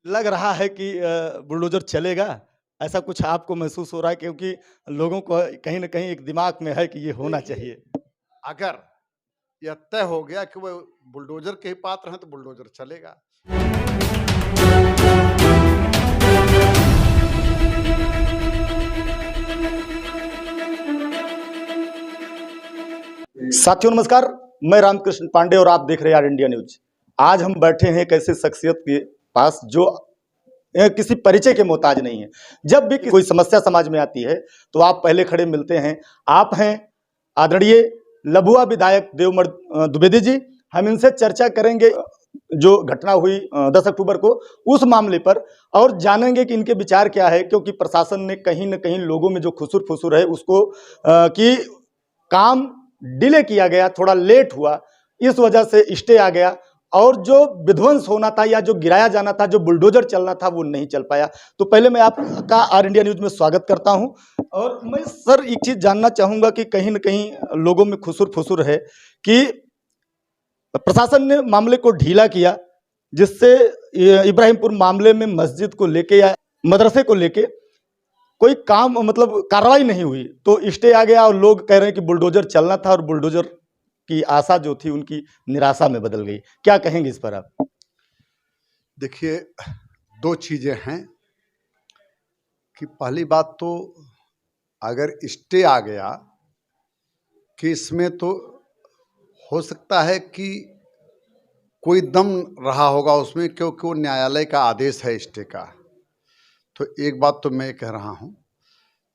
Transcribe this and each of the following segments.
लग रहा है कि बुलडोज़र चलेगा? ऐसा कुछ आपको महसूस हो रहा है क्योंकि लोगों को कहीं न कहीं एक दिमाग में है कि ये होना देखिए, चाहिए। अगर यह तय हो गया कि वो बुलडोज़र के ही पात्र हैं, तो बुलडोज़र चलेगा। साथियों नमस्कार, मैं रामकृष्ण पांडे और आप देख रहे हैं आर इंडिया न्यूज़। आज हम बैठे हैं एक ऐसे शख्सियत के पास जो किसी परिचय के मोहताज नहीं है। जब भी कोई समस्या समाज में आती है, तो आप पहले खड़े मिलते हैं। आप हैं आदरणीय लभुआ विधायक देवमर द्विवेदी जी। हम इनसे चर्चा करेंगे जो घटना हुई 10 अक्टूबर को, उस मामले पर, और जानेंगे कि इनके विचार क्या है, क्योंकि प्रशासन ने कहीं न कहीं लोगों में जो खुसुर-फुसुर है उसको कि काम डिले किया गया, थोड़ा लेट हुआ, इस वजह से स्टे आ गया और जो विध्वंस होना था या जो गिराया जाना था, जो बुलडोजर चलना था, वो नहीं चल पाया। तो पहले मैं आपका आर इंडिया न्यूज़ में स्वागत करता हूं और मैं सर एक चीज़ जानना चाहूँगा कि कहीं न कहीं लोगों में खुसुर-फुसुर है कि प्रशासन ने मामले को ढीला किया, जिससे इब्राहिमपुर मामले में मस्जिद को लेके या मदरसे को लेके कोई काम मतलब कार्रवाई नहीं हुई, तो स्टे आ गया और लोग कह रहे हैं कि बुलडोजर चलना था और बुलडोजर की आशा जो थी उनकी निराशा में बदल गई। क्या कहेंगे इस पर आप? देखिए, 2 चीज़ें हैं कि पहली बात तो अगर स्टे आ गया, केस में तो हो सकता है कि कोई दम रहा होगा उसमें, क्योंकि वो न्यायालय का आदेश है स्टे का। तो एक बात तो मैं कह रहा हूँ।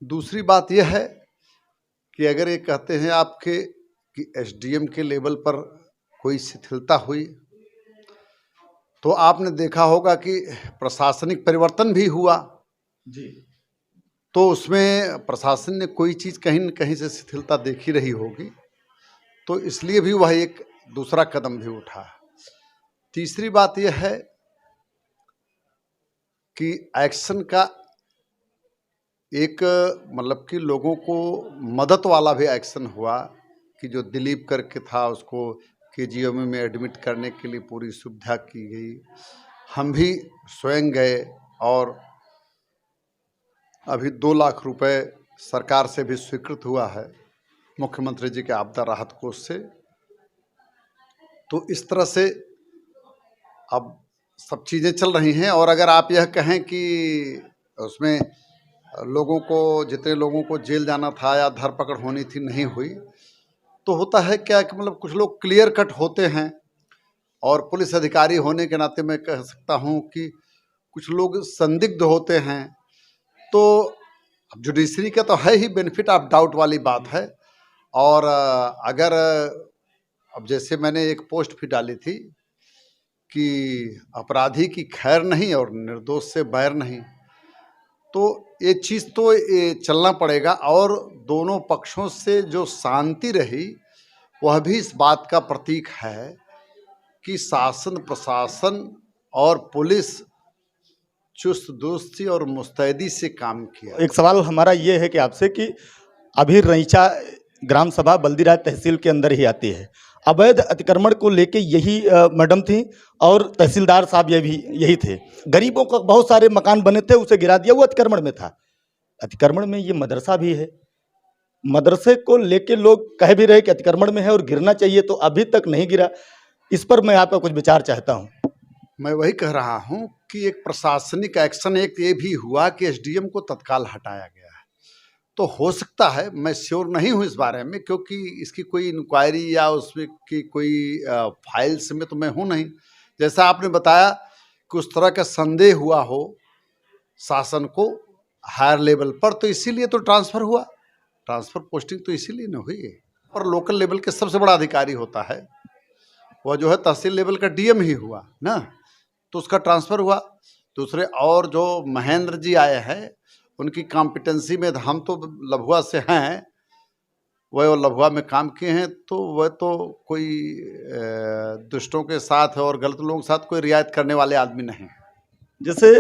दूसरी बात यह है कि अगर ये कहते हैं आपके कि एसडीएम के लेवल पर कोई शिथिलता हुई, तो आपने देखा होगा कि प्रशासनिक परिवर्तन भी हुआ। जी। तो उसमें प्रशासन ने कोई चीज़ कहीं न कहीं से शिथिलता देखी रही होगी, तो इसलिए भी वह एक दूसरा कदम भी उठा। तीसरी बात यह है कि एक्शन का एक मतलब कि लोगों को मदद वाला भी एक्शन हुआ कि जो दिलीप करके था उसको केजीएमयू में एडमिट करने के लिए पूरी सुविधा की गई। हम भी स्वयं गए और अभी 2 लाख रुपए सरकार से भी स्वीकृत हुआ है, मुख्यमंत्री जी के आपदा राहत कोष से। तो इस तरह से अब सब चीज़ें चल रही हैं। और अगर आप यह कहें कि उसमें लोगों को, जितने लोगों को जेल जाना था या धरपकड़ होनी थी, नहीं हुई, तो होता है क्या कि मतलब कुछ लोग क्लियर कट होते हैं। और पुलिस अधिकारी होने के नाते मैं कह सकता हूँ कि कुछ लोग संदिग्ध होते हैं। तो अब जुडिशरी का तो है ही, बेनिफिट ऑफ डाउट वाली बात है। और अगर अब जैसे मैंने एक पोस्ट भी डाली थी कि अपराधी की खैर नहीं और निर्दोष से बैर नहीं, तो ये चीज़ तो ये चलना पड़ेगा। और दोनों पक्षों से जो शांति रही, वह भी इस बात का प्रतीक है कि शासन प्रशासन और पुलिस चुस्त दुरुस्ती और मुस्तैदी से काम किया। एक सवाल हमारा ये है कि आपसे कि अभी रईचा ग्राम सभा बल्दीराज तहसील के अंदर ही आती है। अवैध अतिक्रमण को लेके यही मैडम थी और तहसीलदार साहब ये भी यही थे। गरीबों को बहुत सारे मकान बने थे, उसे गिरा दिया, वो अतिक्रमण में था। अतिक्रमण में ये मदरसा भी है। मदरसे को लेके लोग कह भी रहे कि अतिक्रमण में है और गिरना चाहिए, तो अभी तक नहीं गिरा। इस पर मैं आपका कुछ विचार चाहता हूँ। मैं वही कह रहा हूँ कि एक प्रशासनिक एक्शन एक ये भी हुआ कि एसडीएम को तत्काल हटाया गया है। तो हो सकता है, मैं श्योर नहीं हूँ इस बारे में, क्योंकि इसकी कोई इंक्वायरी या उसमें की कोई फाइल्स में तो मैं हूँ नहीं। जैसा आपने बताया कि उस तरह का संदेह हुआ हो शासन को हायर लेवल पर, तो इसीलिए तो ट्रांसफ़र हुआ। ट्रांसफ़र पोस्टिंग तो इसीलिए न हुई है। और लोकल लेवल के सबसे बड़ा अधिकारी होता है वह जो है तहसील लेवल का डीएम ही हुआ ना, तो उसका ट्रांसफ़र हुआ। दूसरे और जो महेंद्र जी आए हैं, उनकी कॉम्पिटेंसी में हम तो लभुआ से हैं, वह लभुआ में काम किए हैं, तो वह तो कोई दुष्टों के साथ और गलत लोगों के साथ कोई रियायत करने वाले आदमी नहीं। जैसे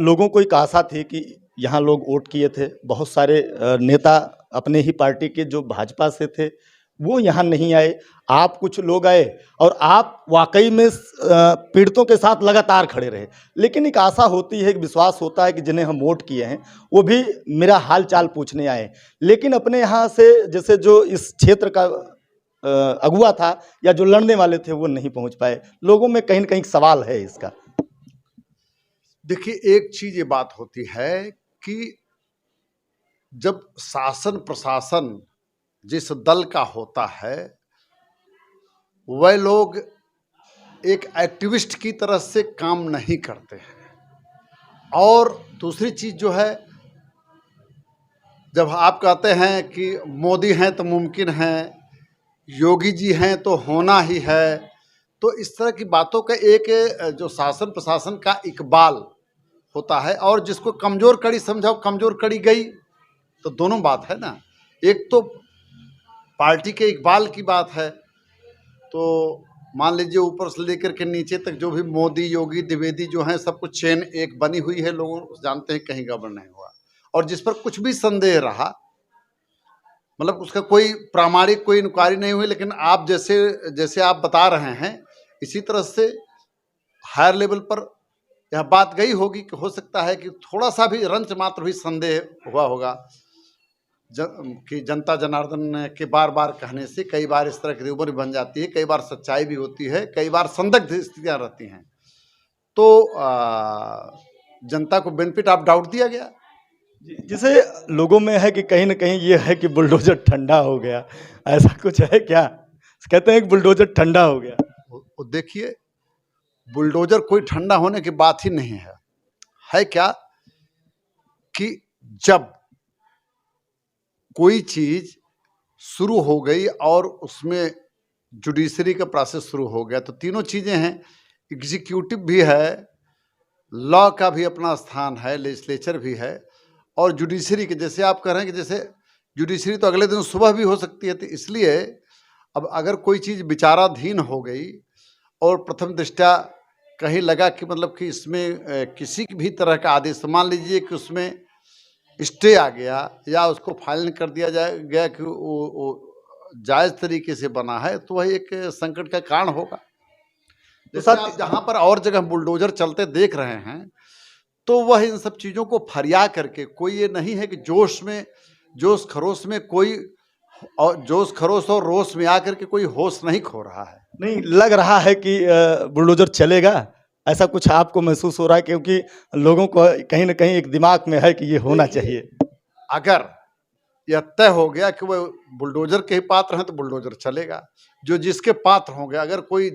लोगों को एक आशा थी कि यहाँ लोग वोट किए थे, बहुत सारे नेता अपने ही पार्टी के जो भाजपा से थे वो यहाँ नहीं आए। आप कुछ लोग आए और आप वाकई में पीड़ितों के साथ लगातार खड़े रहे। लेकिन एक आशा होती है, एक विश्वास होता है कि जिन्हें हम वोट किए हैं वो भी मेरा हाल चाल पूछने आए। लेकिन अपने यहाँ से जैसे जो इस क्षेत्र का अगुआ था या जो लड़ने वाले थे वो नहीं पहुँच पाए। लोगों में कहीं न कहीं सवाल है इसका। देखिए, एक चीज़ ये बात होती है कि जब शासन प्रशासन जिस दल का होता है, वह लोग एक एक्टिविस्ट की तरह से काम नहीं करते हैं। और दूसरी चीज़ जो है, जब आप कहते हैं कि मोदी हैं तो मुमकिन है, योगी जी हैं तो होना ही है, तो इस तरह की बातों का एक जो शासन प्रशासन का इकबाल होता है, और जिसको कमज़ोर कड़ी समझाओ, कमज़ोर कड़ी गई, तो दोनों बात है ना। एक तो पार्टी के इकबाल की बात है, तो मान लीजिए ऊपर से लेकर के नीचे तक जो भी मोदी योगी द्विवेदी जो हैं, सब कुछ चेन एक बनी हुई है, लोग जानते हैं कहीं गड़बड़ नहीं हुआ। और जिस पर कुछ भी संदेह रहा, मतलब उसका कोई प्रामाणिक कोई इंक्वायरी नहीं हुई, लेकिन आप जैसे आप बता रहे हैं, इसी तरह से हायर लेवल पर यह बात गई होगी कि हो सकता है कि थोड़ा सा भी रंच मात्र भी संदेह हुआ होगा कि जनता जनार्दन के बार बार कहने से कई बार इस तरह की रूमर बन जाती है, कई बार सच्चाई भी होती है, कई बार संदिग्ध स्थितियां रहती हैं, तो जनता को बेनिफिट ऑफ डाउट दिया गया। जिसे लोगों में है कि कहीं ना कहीं ये है कि बुलडोजर ठंडा हो गया, ऐसा कुछ है क्या? कहते हैं कि बुलडोजर ठंडा हो गया। देखिए, बुलडोजर कोई ठंडा होने की बात ही नहीं है क्या कि जब कोई चीज शुरू हो गई और उसमें जुडिशरी का प्रोसेस शुरू हो गया, तो तीनों चीजें हैं, एग्जीक्यूटिव भी है, लॉ का भी अपना स्थान है, लेजिस्लेचर भी है, और जुडिशरी के, जैसे आप कह रहे हैं कि जैसे जुडिशरी तो अगले दिन सुबह भी हो सकती है, तो इसलिए अब अगर कोई चीज़ विचाराधीन हो गई और प्रथम दृष्टया कहीं लगा कि मतलब कि इसमें किसी भी तरह का आदेश, मान लीजिए कि उसमें स्टे आ गया या उसको फाइल कर दिया गया कि वो जायज़ तरीके से बना है, तो वह एक संकट का कारण होगा। जैसे आप जहाँ पर और जगह बुलडोजर चलते देख रहे हैं, तो वह इन सब चीज़ों को फरिया करके, कोई ये नहीं है कि जोश खरोश में कोई, और जोश खरोश और रोश में आकर के कोई होश नहीं खो रहा है। नहीं लग रहा है कि बुलडोजर चलेगा, ऐसा कुछ आपको महसूस हो रहा है? क्योंकि लोगों को कहीं ना कहीं एक दिमाग में है कि ये होना चाहिए। अगर यह तय हो गया कि वह बुलडोजर के ही पात्र हैं तो बुलडोजर चलेगा। जो जिसके पात्र होंगे, अगर कोई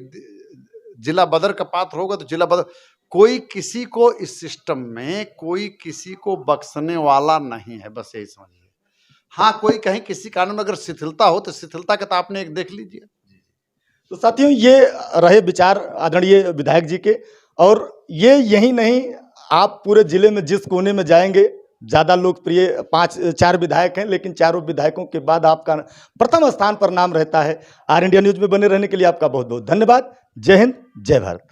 जिला बदर का पात्र होगा तो जिला बदर, कोई किसी को इस सिस्टम में कोई किसी को बख्शने वाला नहीं है, बस यही समझिए। हाँ, कोई कहीं किसी कारण में अगर शिथिलता हो तो शिथिलता का तो आपने एक देख लीजिए। तो साथियों, ये रहे विचार आदरणीय विधायक जी के, और ये यही नहीं, आप पूरे जिले में जिस कोने में जाएंगे, ज़्यादा लोकप्रिय 4 विधायक हैं, लेकिन चारों विधायकों के बाद आपका प्रथम स्थान पर नाम रहता है। आर इंडिया न्यूज़ में बने रहने के लिए आपका बहुत बहुत धन्यवाद। जय हिंद, जय भारत।